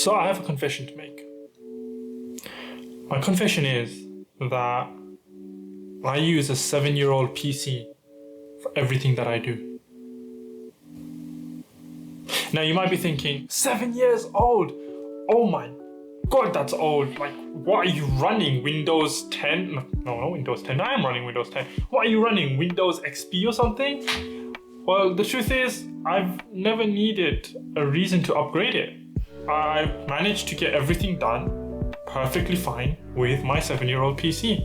So I have a confession to make. My confession is that I use a 7-year-old PC for everything that I do. Now you might be thinking, 7 years old? Oh my God, that's old. Like, what are you running? Windows 10? No, not Windows 10. I am running Windows 10. What are you running? Windows XP or something? Well, the truth is, I've never needed a reason to upgrade it. I've managed to get everything done perfectly fine with my 7-year-old PC.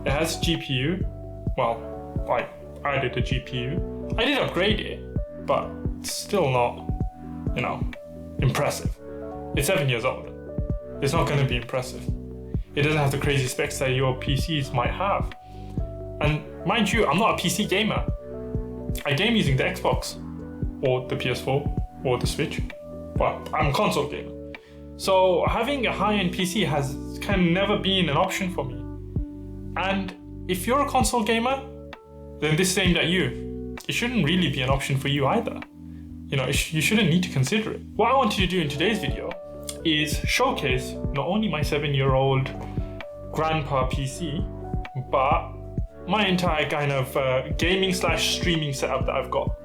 It has a GPU. Well, I added a GPU. I did upgrade it, but it's still not, impressive. It's 7 years old. It's not going to be impressive. It doesn't have the crazy specs that your PCs might have. And mind you, I'm not a PC gamer. I game using the Xbox or the PS4 or the Switch, but I'm a console gamer. So having a high-end PC can never been an option for me. And if you're a console gamer, then this is aimed at you. It shouldn't really be an option for you either. You shouldn't need to consider it. What I wanted to do in today's video is showcase not only my 7-year-old grandpa PC, but my entire kind of gaming/streaming setup that I've got,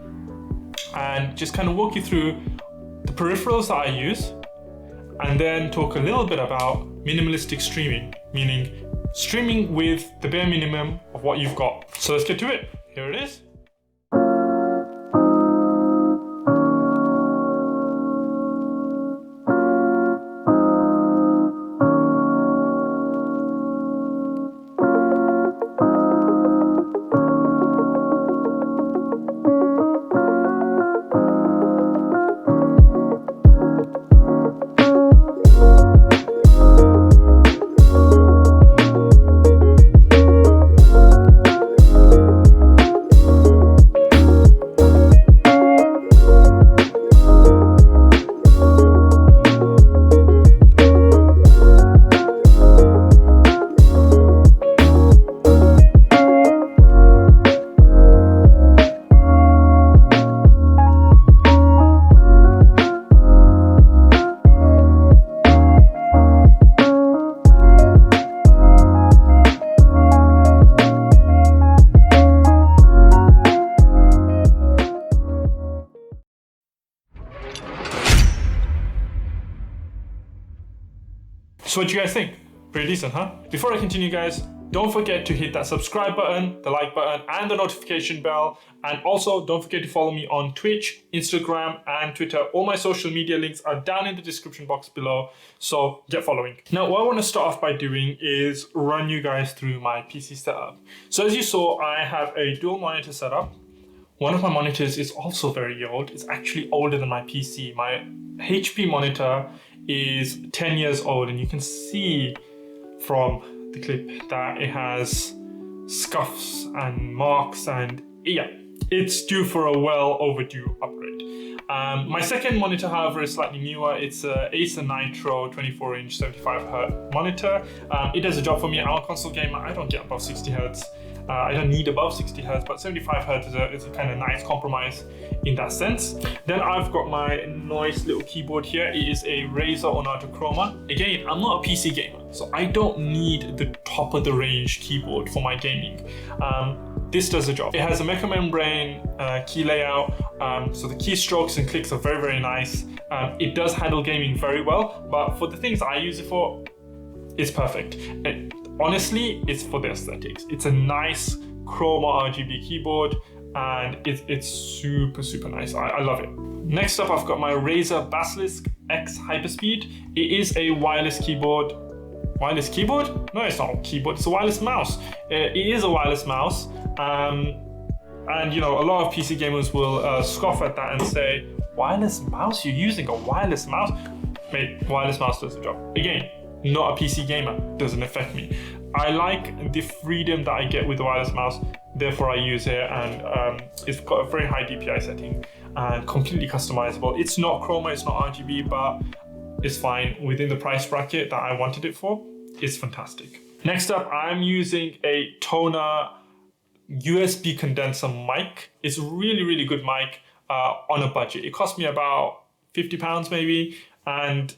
and just kind of walk you through the peripherals that I use, and then talk a little bit about minimalistic streaming, meaning streaming with the bare minimum of what you've got. So let's get to it. Here it is. So what do you guys think? Pretty decent, huh? Before I continue, guys, don't forget to hit that subscribe button, the like button, and the notification bell. And also, don't forget to follow me on Twitch, Instagram, and Twitter. All my social media links are down in the description box below, so get following. Now, what I want to start off by doing is run you guys through my PC setup. So as you saw, I have a dual monitor setup. One of my monitors is also very old. It's actually older than my PC. My HP monitor is 10 years old, and you can see from the clip that it has scuffs and marks, and yeah, it's due for a well overdue upgrade. My second monitor, however, is slightly newer. It's a Acer Nitro 24-inch 75Hz monitor. It does a job for me. I'm a console gamer. I don't get above 60 Hz. I don't need above 60 Hz, but 75 Hz is a kind of nice compromise in that sense. Then I've got my nice little keyboard here. It is a Razer Ornato Chroma. Again, I'm not a PC gamer, so I don't need the top of the range keyboard for my gaming. This does the job. It has a mecha membrane key layout, so the keystrokes and clicks are very, very nice. It does handle gaming very well, but for the things I use it for, it's perfect. Honestly, it's for the aesthetics. It's a nice chroma RGB keyboard, and it's super, super nice. I love it. Next up, I've got my Razer Basilisk X Hyperspeed. It is a wireless keyboard. Wireless keyboard? No, it's not a keyboard. It's a wireless mouse. It is a wireless mouse. And a lot of PC gamers will scoff at that and say, wireless mouse? You're using a wireless mouse? Mate, wireless mouse does the job. Again, not a PC gamer, doesn't affect me. I like the freedom that I get with the wireless mouse, therefore I use it, and it's got a very high DPI setting and completely customizable. It's not chroma, it's not RGB, but it's fine within the price bracket that I wanted it for. It's fantastic. Next up, I'm using a Toner USB condenser mic. It's a really, really good mic on a budget. It cost me about £50 maybe, and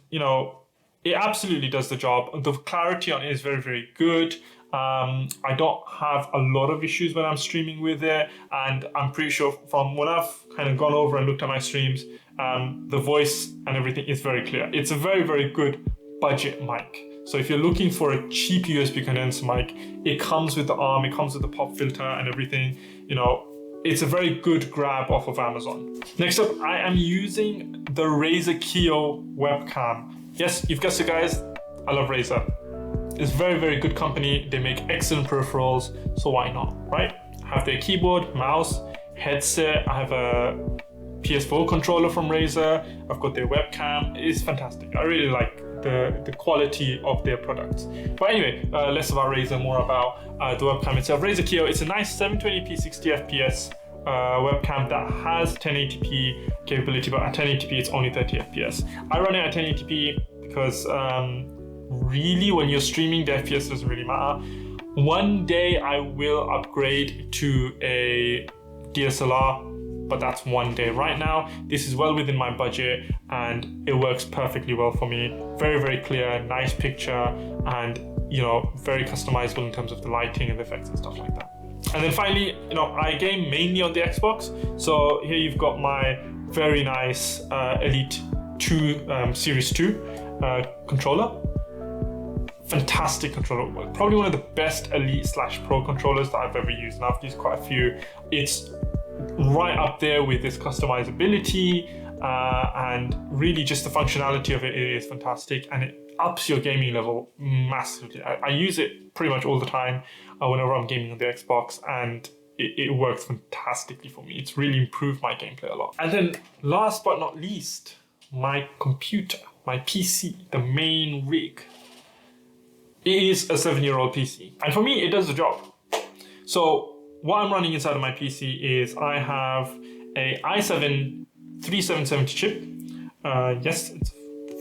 it absolutely does the job. The clarity on it is very, very good. I don't have a lot of issues when I'm streaming with it, and I'm pretty sure from when I've kind of gone over and looked at my streams, the voice and everything is very clear. It's a very, very good budget mic. So if you're looking for a cheap USB condenser mic, it comes with the arm, it comes with the pop filter and everything. You know, it's a very good grab off of Amazon. Next up, I am using the Razer Kio webcam. Yes, you've guessed it, guys. I love Razer. It's a very, very good company. They make excellent peripherals, so why not, right? I have their keyboard, mouse, headset. I have a PS4 controller from Razer. I've got their webcam. It's fantastic. I really like the quality of their products. But anyway, less about Razer, more about the webcam itself. Razer Kio, it's a nice 720p 60 fps webcam that has 1080p capability, but at 1080p it's only 30 fps. I run it at 1080p because really when you're streaming, the FPS doesn't really matter. One day I will upgrade to a DSLR, but that's one day. Right now, this is well within my budget and it works perfectly well for me. Very, very clear, nice picture, and you know, very customizable in terms of the lighting and the effects and stuff like that. And then finally, you know, I game mainly on the Xbox. So here you've got my very nice Elite 2 Series 2 controller. Fantastic controller, probably one of the best Elite/Pro controllers that I've ever used, and I've used quite a few. It's right up there with its customizability and really just the functionality of it is fantastic, and it ups your gaming level massively. I use it pretty much all the time whenever I'm gaming on the Xbox, and it works fantastically for me. It's really improved my gameplay a lot. And then last but not least, my computer, my PC, the main rig. It is a 7-year-old PC, and for me, it does the job. So what I'm running inside of my PC is I have a i7 3770 chip. Yes, it's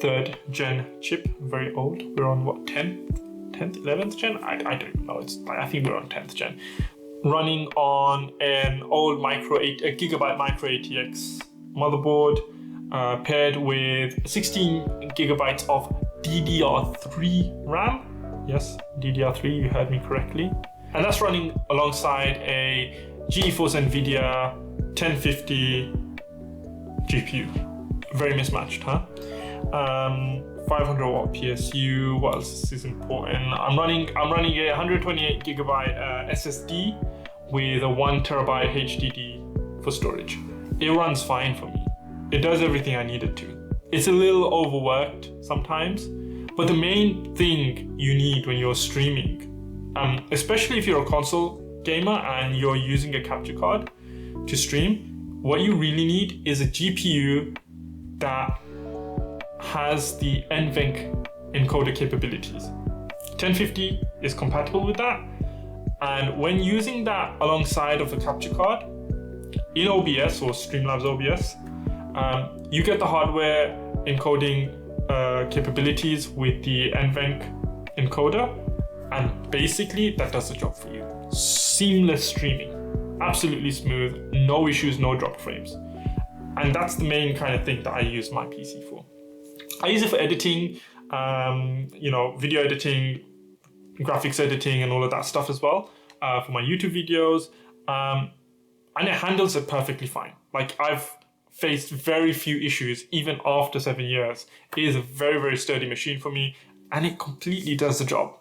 3rd gen chip, very old. We're on what, 11th gen? I don't even know. I think we're on 10th gen. Running on an old gigabyte micro ATX motherboard, paired with 16 gigabytes of DDR3 RAM. Yes, DDR3, you heard me correctly. And that's running alongside a GeForce NVIDIA 1050 GPU. Very mismatched, huh? 500 watt PSU. What else is important? I'm running a 128 gigabyte SSD with a 1 terabyte HDD for storage. It runs fine for me. It does everything I need it to. It's a little overworked sometimes, but the main thing you need when you're streaming, especially if you're a console gamer and you're using a capture card to stream, what you really need is a GPU that has the NVENC encoder capabilities. 1050 is compatible with that, and when using that alongside of the capture card in OBS or Streamlabs OBS, you get the hardware encoding capabilities with the NVENC encoder, and basically that does the job for you. Seamless streaming, absolutely smooth, no issues, no drop frames. And that's the main kind of thing that I use my PC for. I use it for editing, video editing, graphics editing, and all of that stuff as well, for my YouTube videos. And it handles it perfectly fine. Like, I've faced very few issues even after 7 years. It is a very, very sturdy machine for me, and it completely does the job.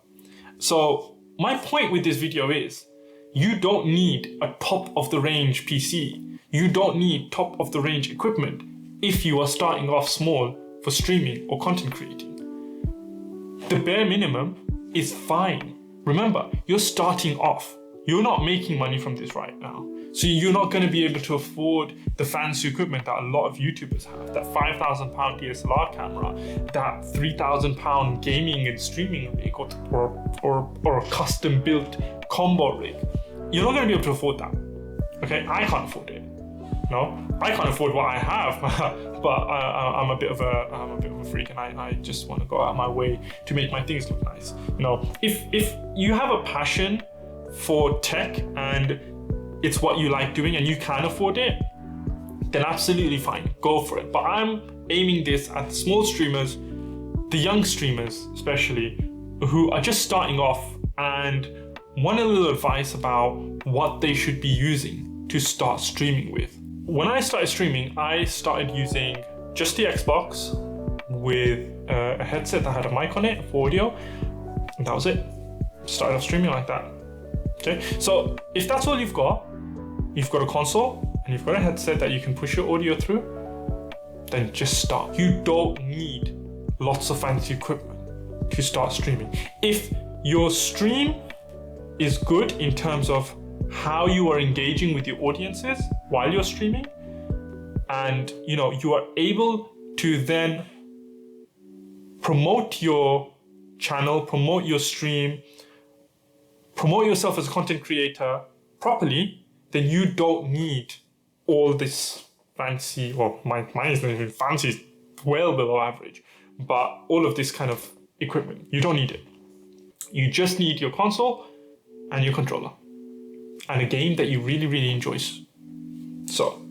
So my point with this video is, you don't need a top of the range PC. You don't need top of the range equipment if you are starting off small for streaming or content creating. The bare minimum is fine. Remember, you're starting off. You're not making money from this right now. So you're not going to be able to afford the fancy equipment that a lot of YouTubers have. That £5,000 DSLR camera, that £3,000 gaming and streaming rig, or a custom built combo rig. You're not going to be able to afford that. Okay, I can't afford it. No, I can't afford what I have, but I'm a bit of a freak, and I just want to go out of my way to make my things look nice. You know, if you have a passion for tech and it's what you like doing and you can afford it, then absolutely fine, go for it. But I'm aiming this at small streamers the young streamers, especially, who are just starting off and want a little advice about what they should be using to start streaming with. When I started streaming, I started using just the Xbox with a headset that had a mic on it for audio, and that was it. Started off streaming like that. Okay, so if that's all you've got a console and you've got a headset that you can push your audio through, then just start. You don't need lots of fancy equipment to start streaming. If your stream is good in terms of how you are engaging with your audiences while you're streaming, and you are able to then promote your channel, promote your stream, promote yourself as a content creator properly, then you don't need all this fancy, well, mine is not even fancy, it's well below average, but all of this kind of equipment, you don't need it. You just need your console and your controller and a game that you really, really enjoy. So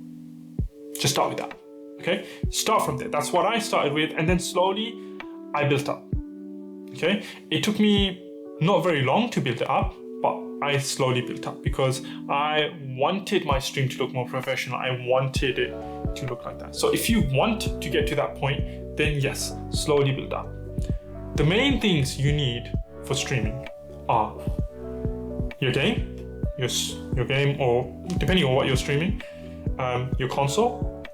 just start with that, okay? Start from there. That's what I started with, and then slowly I built up, okay? It took me not very long to build it up, but I slowly built up because I wanted my stream to look more professional. I wanted it to look like that. So if you want to get to that point, then yes, slowly build up. The main things you need for streaming are your game, your game, or depending on what you're streaming, your console,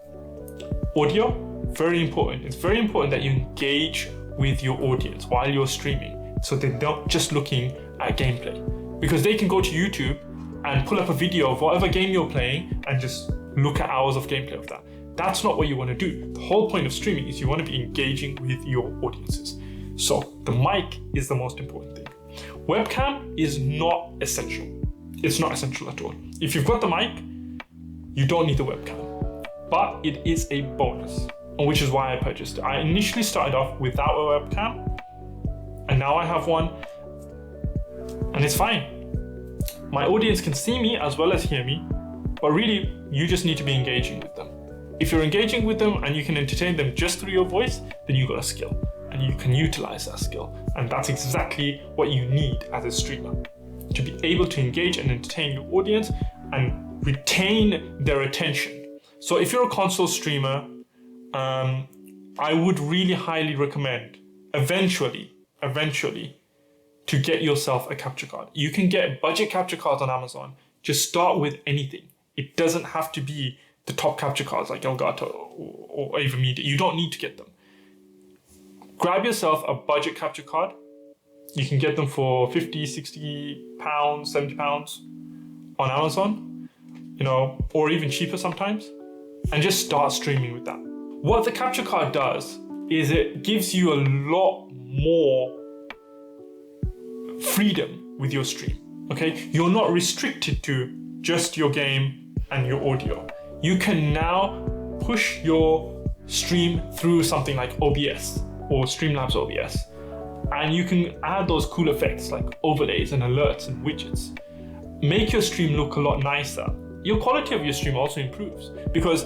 audio, very important. It's very important that you engage with your audience while you're streaming, so they're not just looking at gameplay, because they can go to YouTube and pull up a video of whatever game you're playing and just look at hours of gameplay of that. That's not what you want to do. The whole point of streaming is you want to be engaging with your audiences. So the mic is the most important thing. Webcam is not essential. It's not essential at all. If you've got the mic, you don't need the webcam, but it is a bonus, which is why I purchased it. I initially started off without a webcam, and now I have one, and it's fine. My audience can see me as well as hear me, but really, you just need to be engaging with them. If you're engaging with them and you can entertain them just through your voice, then you've got a skill, and you can utilize that skill. And that's exactly what you need as a streamer, to be able to engage and entertain your audience and retain their attention. So if you're a console streamer, I would really highly recommend eventually to get yourself a capture card. You can get budget capture cards on Amazon. Just start with anything. It doesn't have to be the top capture cards like Elgato or Ava Media. You don't need to get them. Grab yourself a budget capture card. You can get them for 50, 60 pounds, 70 pounds on Amazon, or even cheaper sometimes, and just start streaming with that. What the capture card does is it gives you a lot more freedom with your stream, okay? You're not restricted to just your game and your audio. You can now push your stream through something like OBS or Streamlabs OBS, and you can add those cool effects like overlays and alerts and widgets. Make your stream look a lot nicer. Your quality of your stream also improves, because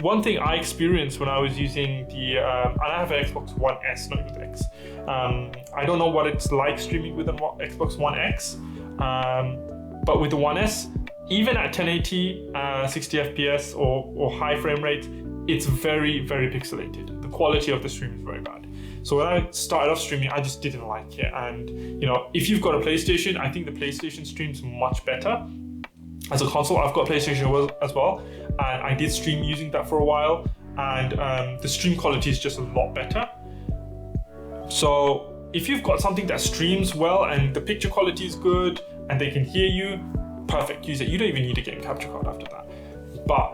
one thing I experienced when I was using and I have an Xbox One S, not even X. I don't know what it's like streaming with an Xbox One X, but with the One S, even at 1080, 60 FPS or high frame rate, it's very, very pixelated. The quality of the stream is very bad. So when I started off streaming, I just didn't like it. And if you've got a PlayStation, I think the PlayStation streams much better. As a console, I've got PlayStation as well, and I did stream using that for a while, and the stream quality is just a lot better. So if you've got something that streams well and the picture quality is good and they can hear you, perfect, use it. You don't even need a game capture card after that. But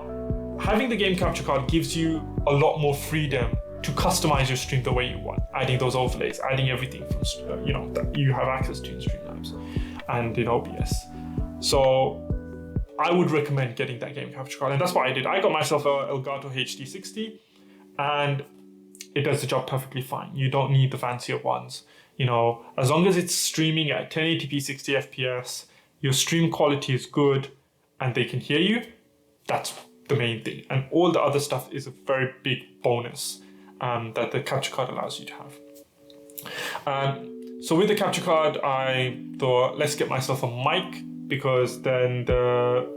having the game capture card gives you a lot more freedom to customize your stream the way you want, adding those overlays, adding everything from that you have access to in Streamlabs and in OBS. So I would recommend getting that game capture card, and that's what I did. I got myself a Elgato HD60, and it does the job perfectly fine. You don't need the fancier ones. As long as it's streaming at 1080p 60 FPS, your stream quality is good, and they can hear you, that's the main thing. And all the other stuff is a very big bonus that the capture card allows you to have. So with the capture card, I thought, let's get myself a mic, because then the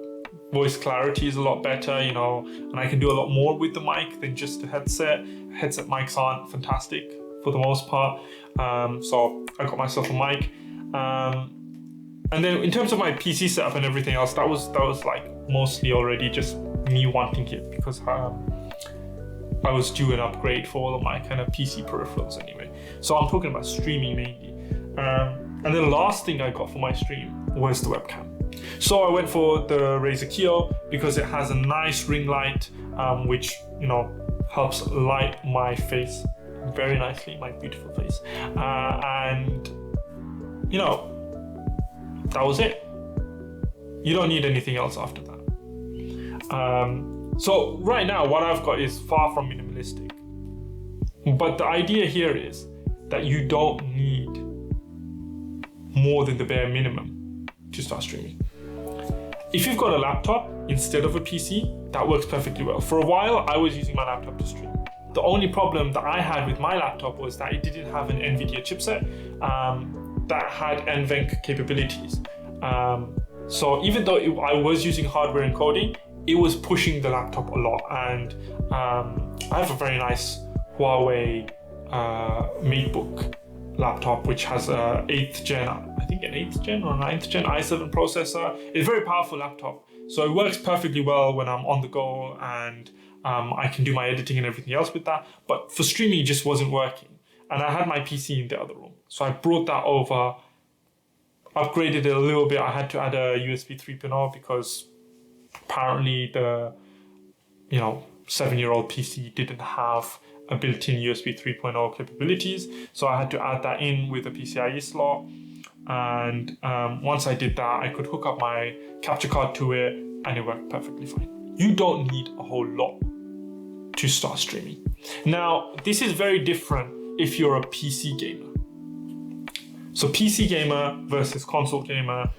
voice clarity is a lot better, you know, and I can do a lot more with the mic than just the headset. Headset mics aren't fantastic for the most part. So I got myself a mic. And then in terms of my PC setup and everything else, that was like mostly already just me wanting it, because I was due an upgrade for all of my kind of PC peripherals anyway. So I'm talking about streaming mainly. And the last thing I got for my stream was the webcam. So I went for the Razer Kiyo because it has a nice ring light, which, you know, helps light my face very nicely, my beautiful face. And, you know, that was it. You don't need anything else after that. So right now, what I've got is far from minimalistic. But the idea here is that you don't need more than the bare minimum to start streaming. If you've got a laptop instead of a PC, that works perfectly well. For a while, I was using my laptop to stream. The only problem that I had with my laptop was that it didn't have an NVIDIA chipset that had NVENC capabilities. So even though I was using hardware encoding, it was pushing the laptop a lot. And I have a very nice Huawei MateBook laptop, which has an 8th gen, I think an 8th gen or 9th gen i7 processor. It's a very powerful laptop. So it works perfectly well when I'm on the go, and I can do my editing and everything else with that. But for streaming, it just wasn't working. And I had my PC in the other room. So I brought that over, upgraded it a little bit. I had to add a USB 3.0 because apparently the, 7-year-old PC didn't have a built-in USB 3.0 capabilities. So I had to add that in with a PCIe slot. And once I did that, I could hook up my capture card to it and it worked perfectly fine. You don't need a whole lot to start streaming. Now, this is very different if you're a PC gamer. So PC gamer versus console gamer,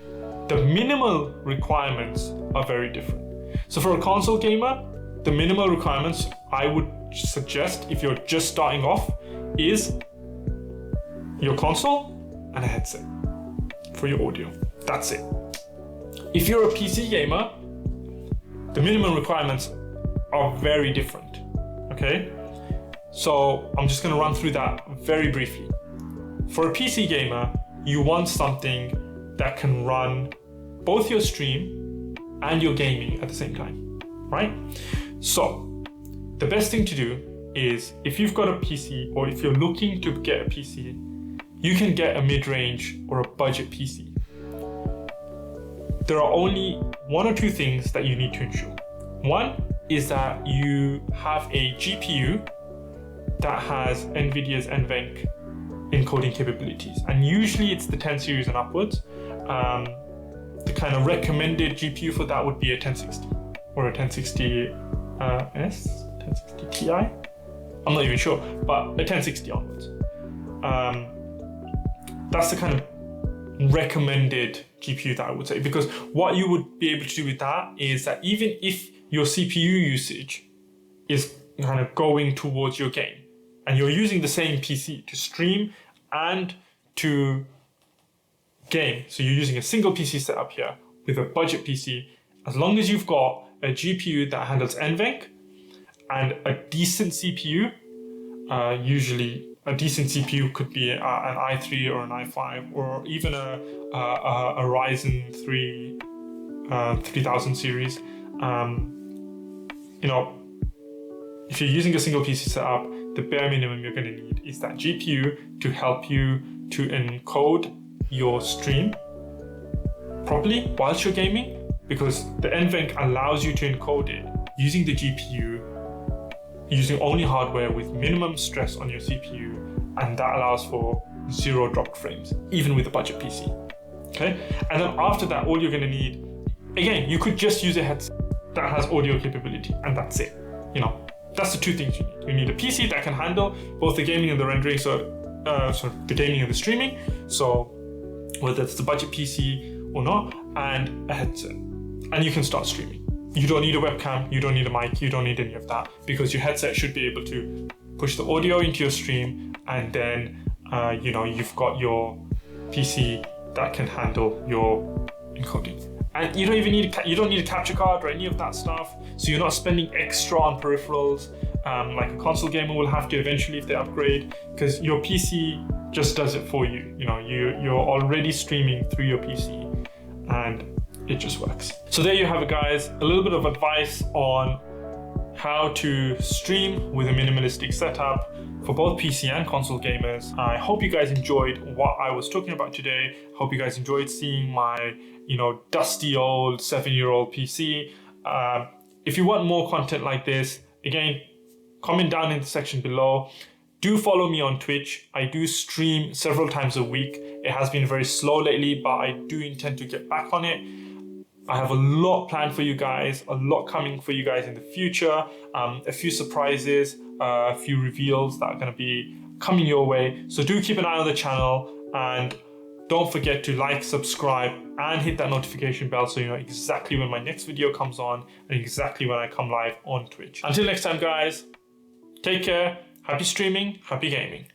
the minimal requirements are very different. So for a console gamer, the minimal requirements I would suggest if you're just starting off is your console and a headset for your audio. That's it. If you're a PC gamer, the minimum requirements are very different, okay? So I'm just gonna run through that very briefly. For a PC gamer, you want something that can run both your stream and your gaming at the same time, right? So the best thing to do is, if you've got a PC or if you're looking to get a PC, you can get a mid-range or a budget PC. There are only one or two things that you need to ensure. One is that you have a GPU that has NVIDIA's NVENC encoding capabilities, and usually it's the 10 series and upwards. The kind of recommended GPU for that would be a 1060 or a 1060 S, 1060 Ti. I'm not even sure, but a 1060 onwards. That's the kind of recommended GPU that I would say, because what you would be able to do with that is that even if your CPU usage is kind of going towards your game and you're using the same PC to stream and to game, so you're using a single PC setup here with a budget PC, as long as you've got a GPU that handles NVENC and a decent CPU, usually a decent CPU could be an i3 or an i5 or even a Ryzen 3 3000 series. If you're using a single PC setup, the bare minimum you're going to need is that GPU to help you to encode your stream properly whilst you're gaming, because the NVENC allows you to encode it using the GPU, using only hardware with minimum stress on your CPU, and that allows for 0 dropped frames, even with a budget PC. Okay? And then after that, all you're going to need, again, you could just use a headset that has audio capability, and that's it. That's the two things you need. You need a PC that can handle both the gaming and the rendering, the gaming and the streaming, so whether it's the budget PC or not, and a headset. And you can start streaming. You don't need a webcam, you don't need a mic, you don't need any of that, because your headset should be able to push the audio into your stream and then you've got your PC that can handle your encoding. And you don't need a capture card or any of that stuff, so you're not spending extra on peripherals like a console gamer will have to eventually if they upgrade, because your PC just does it for you. You're already streaming through your PC and it just works. So there you have it, guys, a little bit of advice on how to stream with a minimalistic setup for both PC and console gamers. I hope you guys enjoyed what I was talking about today. Hope you guys enjoyed seeing my, dusty old 7-year-old PC. If you want more content like this, again, comment down in the section below. Do follow me on Twitch. I do stream several times a week. It has been very slow lately, but I do intend to get back on it. I have a lot planned for you guys, a lot coming for you guys in the future, a few surprises, a few reveals that are going to be coming your way. So do keep an eye on the channel, and don't forget to like, subscribe, and hit that notification bell so you know exactly when my next video comes on and exactly when I come live on Twitch. Until next time, guys, take care, happy streaming, happy gaming.